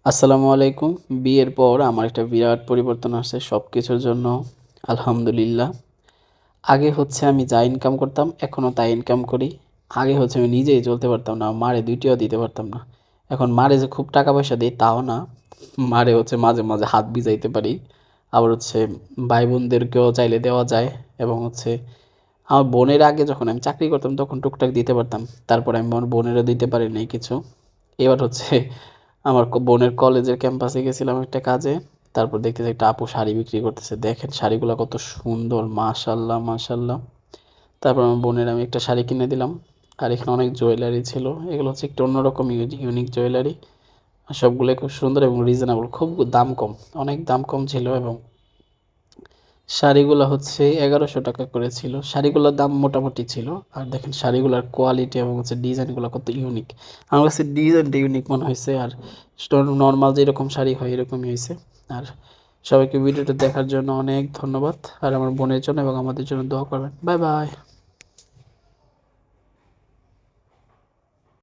আসসালামু আলাইকুম। বিয়ের পর আমার একটা বিরাট পরিবর্তন আসছে সবকিছুর জন্য। আলহামদুলিল্লাহ। আগে হচ্ছে আমি যা ইনকাম করতাম এখনও তাই ইনকাম করি। আগে হচ্ছে আমি নিজেই চলতে পারতাম না। মারে ২ টিও দিতে পারতাম না। এখন মারে যে খুব টাকা পয়সা দেই তাও না। মারে হচ্ছে মাঝে, মাঝে হাত ভিজাইতে পারি। আবার হচ্ছে ভাই-বোনদেরকেও চাইলে দেওয়া যায় এবং হচ্ছে আমার বোনের আগে যখন আমি চাকরি করতাম তখন টুকটাক দিতে পারতাম। তারপরে আমি আমার বোনেরও দিতে পারি নাই কিছু। এবার হচ্ছে আমার বোনের কলেজের ক্যাম্পাসে গেছিলাম একটা কাজে। তারপর দেখতেছি একটা আপু শাড়ি বিক্রি করতেছে। দেখেন শাড়িগুলা কত সুন্দর, মাশাআল্লাহ, মাশাআল্লাহ। তারপর আমার বোনের আমি একটা শাড়ি কিনে দিলাম। আর এখানে অনেক জুয়েলারি ছিল। এগুলো হচ্ছে একটু অন্যরকম ইউনিক জুয়েলারি। আর সবগুলোই খুব সুন্দর এবং রিজনেবল। খুব দাম কম। অনেক দাম কম ছিল এবং শাড়িগুলা হচ্ছে ৳১১০০ করে ছিল। শাড়িগুলোর দাম মোটামুটি ছিল। আর দেখেন শাড়িগুলার কোয়ালিটি এবং হচ্ছে ডিজাইনগুলো কত ইউনিক। আমার কাছে ডিজাইনটা ইউনিক মনে হয়েছে। আর নরমাল যেরকম শাড়ি হয় এরকমই হয়েছে। আর সবাইকে ভিডিওটা দেখার জন্য অনেক ধন্যবাদ। আর আমার বোনের জন্য এবং আমাদের জন্য দোয়া করবেন। Bye bye.